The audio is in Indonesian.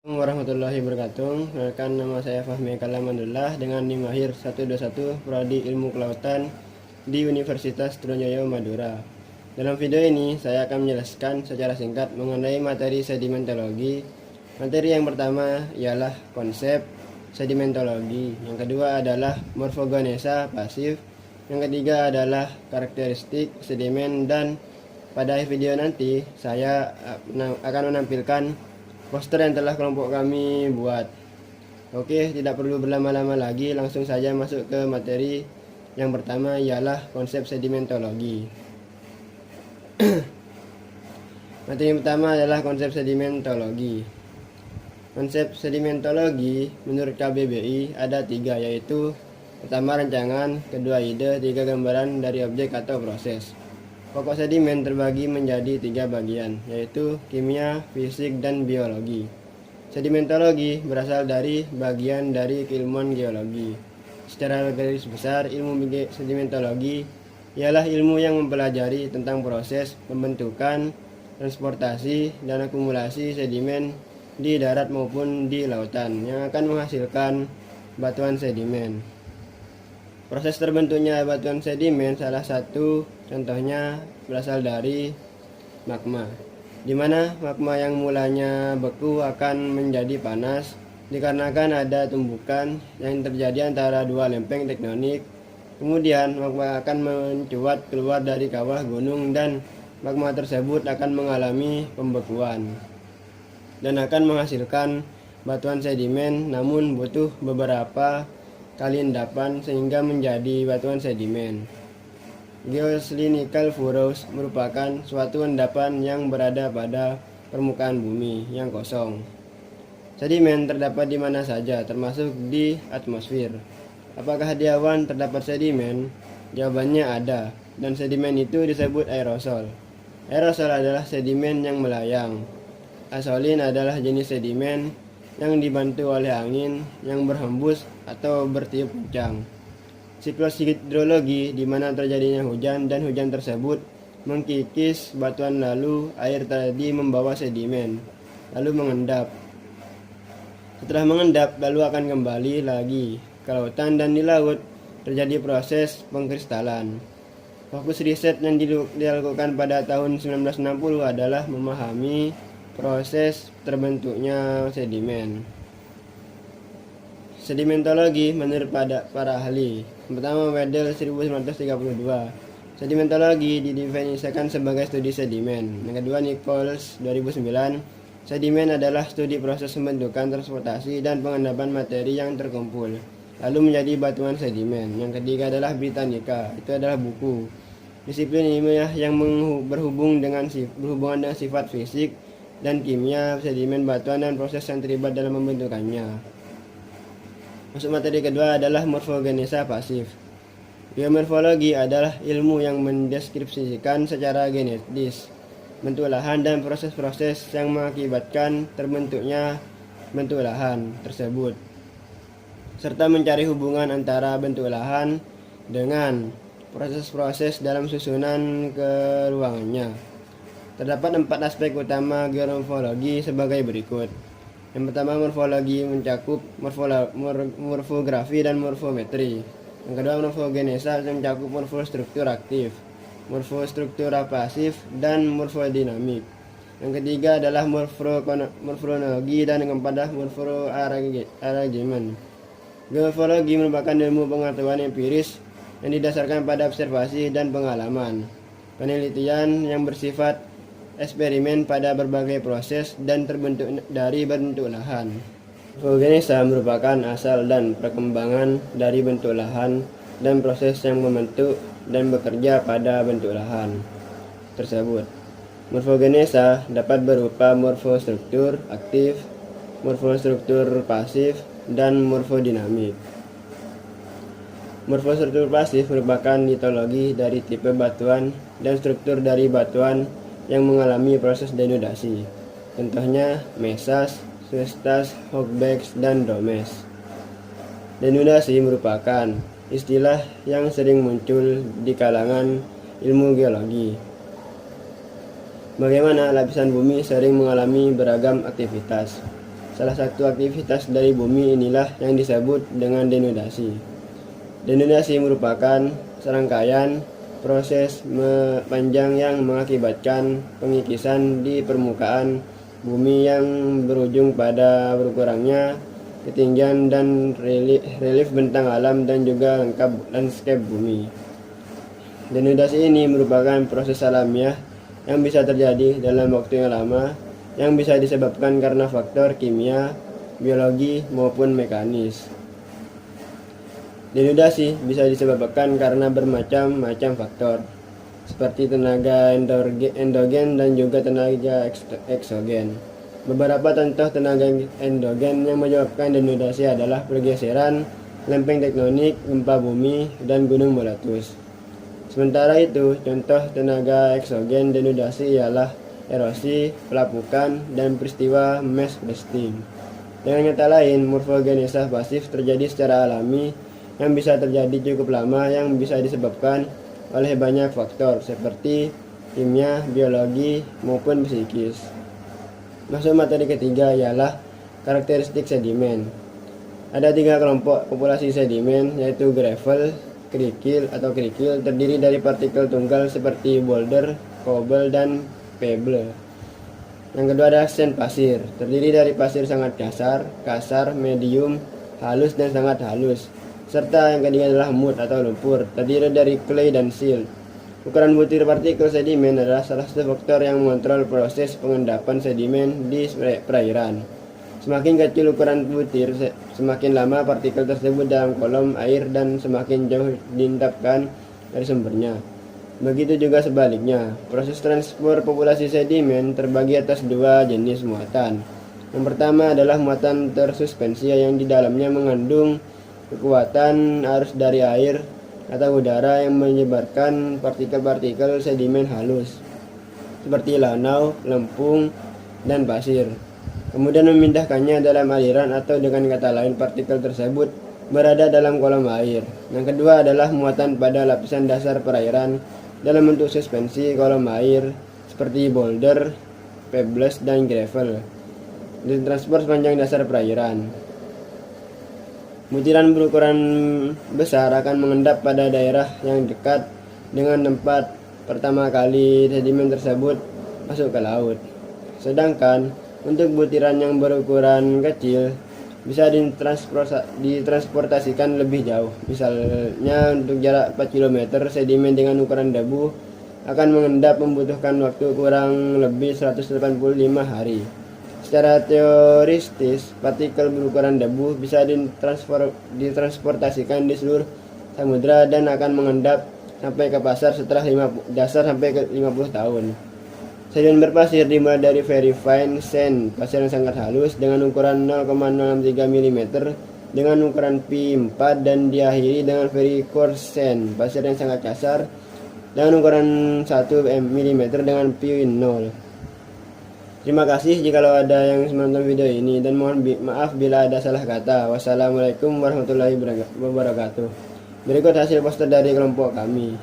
Assalamualaikum warahmatullahi wabarakatuh. Perkenalkan, nama saya Fahmi Kalamandullah dengan NIM lahir 121 Prodi Ilmu Kelautan di Universitas Trunojoyo Madura. Dalam video ini saya akan menjelaskan secara singkat mengenai materi sedimentologi. Materi yang pertama ialah konsep sedimentologi, yang kedua adalah morfogenesa pasif, yang ketiga adalah karakteristik sedimen, dan pada akhir video nanti saya akan menampilkan poster yang telah kelompok kami buat. Oke, tidak perlu berlama-lama lagi, langsung saja masuk ke materi yang pertama, ialah konsep sedimentologi. Materi yang pertama adalah konsep sedimentologi. Konsep sedimentologi menurut KBBI ada 3, yaitu pertama rancangan, kedua ide, tiga gambaran dari objek atau proses. Pokok sedimen terbagi menjadi 3 bagian, yaitu kimia, fisik, dan biologi. Sedimentologi berasal dari bagian dari keilmuan geologi. Secara garis besar, ilmu sedimentologi ialah ilmu yang mempelajari tentang proses pembentukan, transportasi, dan akumulasi sedimen di darat maupun di lautan yang akan menghasilkan batuan sedimen. Proses terbentuknya batuan sedimen salah satu contohnya berasal dari magma, di mana magma yang mulanya beku akan menjadi panas dikarenakan ada tumbukan yang terjadi antara dua lempeng tektonik. Kemudian magma akan mencuat keluar dari kawah gunung dan magma tersebut akan mengalami pembekuan dan akan menghasilkan batuan sedimen, namun butuh beberapa kali endapan sehingga menjadi batuan sedimen. Geoslinical furrows merupakan suatu endapan yang berada pada permukaan bumi yang kosong. Sedimen terdapat di mana saja, termasuk di atmosfer. Apakah di awan terdapat sedimen? Jawabannya ada, dan sedimen itu disebut aerosol. Aerosol adalah sedimen yang melayang. Asolin adalah jenis sedimen yang dibantu oleh angin yang berhembus atau bertiup kencang. Siklus hidrologi, di mana terjadinya hujan dan hujan tersebut mengkikis batuan, lalu air tadi membawa sedimen lalu mengendap. Setelah mengendap lalu akan kembali lagi ke lautan, dan di laut terjadi proses pengkristalan. Fokus riset yang dilakukan pada tahun 1960 adalah memahami proses terbentuknya sedimen. Sedimentologi menurut para ahli. Pertama, Wedel 1932. Sedimentologi didefinisikan sebagai studi sedimen. Yang kedua, Nichols 2009. Sedimen adalah studi proses pembentukan, transportasi, dan pengendapan materi yang terkumpul lalu menjadi batuan sedimen. Yang ketiga adalah Britannica. Itu adalah buku disiplin ilmiah yang berhubungan dengan sifat fisik dan kimia sedimen batuan dan proses yang terlibat dalam membentukannya. Masuk materi kedua adalah morfogenesa pasif. Geomorfologi adalah ilmu yang mendeskripsikan secara genetis bentuk lahan dan proses-proses yang mengakibatkan terbentuknya bentuk lahan tersebut, serta mencari hubungan antara bentuk lahan dengan proses-proses dalam susunan keruangannya. Terdapat 4 aspek utama geomorfologi sebagai berikut. Yang pertama, morfologi mencakup morfografi dan morfometri. Yang kedua, morfogenesa mencakup morfostruktur aktif, morfostruktura pasif, dan morfodinamik. Yang ketiga adalah morfologi, dan yang keempat adalah morfoarrangement. Geomorfologi merupakan ilmu pengetahuan empiris yang didasarkan pada observasi dan pengalaman, penelitian yang bersifat eksperimen pada berbagai proses dan terbentuk dari bentuk lahan. Morfogenesa merupakan asal dan perkembangan dari bentuk lahan dan proses yang membentuk dan bekerja pada bentuk lahan tersebut. Morfogenesa dapat berupa morfostruktur aktif, morfostruktur pasif, dan morfodinamik. Morfostruktur pasif merupakan litologi dari tipe batuan dan struktur dari batuan yang mengalami proses denudasi. Contohnya mesas, schestas, hogback, dan domes. Denudasi merupakan istilah yang sering muncul di kalangan ilmu geologi. Bagaimana lapisan bumi sering mengalami beragam aktivitas. Salah satu aktivitas dari bumi inilah yang disebut dengan denudasi. Denudasi merupakan serangkaian proses panjang yang mengakibatkan pengikisan di permukaan bumi yang berujung pada berkurangnya ketinggian dan relief bentang alam dan juga lengkap landscape bumi. Denudasi ini merupakan proses alamiah yang bisa terjadi dalam waktu yang lama yang bisa disebabkan karena faktor kimia, biologi, maupun mekanis. Denudasi bisa disebabkan karena bermacam-macam faktor, seperti tenaga endogen dan juga tenaga eksogen. Beberapa contoh tenaga endogen yang menyebabkan denudasi adalah pergeseran lempeng tektonik, gempa bumi, dan gunung meletus. Sementara itu, contoh tenaga eksogen denudasi ialah erosi, pelapukan, dan peristiwa mass bursting. Dengan kata lain, morfogenesis pasif terjadi secara alami yang bisa terjadi cukup lama yang bisa disebabkan oleh banyak faktor seperti kimia, biologi, maupun psikis. Masuk materi ketiga ialah karakteristik sedimen. Ada 3 kelompok populasi sedimen, yaitu gravel, kerikil terdiri dari partikel tunggal seperti boulder, cobble, dan pebble. Yang kedua ada sand pasir, terdiri dari pasir sangat kasar, medium, halus, dan sangat halus. Serta yang ketiga adalah mud atau lumpur, terdiri dari clay dan silt. Ukuran butir partikel sedimen adalah salah satu faktor yang mengontrol proses pengendapan sedimen di perairan. Semakin kecil ukuran butir, semakin lama partikel tersebut dalam kolom air dan semakin jauh diendapkan dari sumbernya. Begitu juga sebaliknya, proses transport populasi sedimen terbagi atas 2 jenis muatan. Yang pertama adalah muatan tersuspensi yang di dalamnya mengandung kekuatan arus dari air atau udara yang menyebarkan partikel-partikel sedimen halus, seperti lanau, lempung, dan pasir. Kemudian memindahkannya dalam aliran atau dengan kata lain partikel tersebut berada dalam kolom air. Yang kedua adalah muatan pada lapisan dasar perairan dalam bentuk suspensi kolom air seperti boulder, pebbles, dan gravel ditransport sepanjang dasar perairan. Butiran berukuran besar akan mengendap pada daerah yang dekat dengan tempat pertama kali sedimen tersebut masuk ke laut. Sedangkan untuk butiran yang berukuran kecil bisa ditransportasikan lebih jauh. Misalnya untuk jarak 4 km, sedimen dengan ukuran debu akan mengendap membutuhkan waktu kurang lebih 185 hari. Secara teoretis, partikel berukuran debu bisa ditransportasikan di seluruh samudra dan akan mengendap sampai ke pasar setelah 50 tahun. Sedimen berpasir dimulai dari very fine sand, pasir yang sangat halus dengan ukuran 0,063 mm dengan ukuran P4, dan diakhiri dengan very coarse sand, pasir yang sangat kasar dengan ukuran 1 mm dengan P0. Terima kasih jika ada yang menonton video ini, dan mohon maaf bila ada salah kata. Wassalamualaikum warahmatullahi wabarakatuh. Berikut hasil poster dari kelompok kami.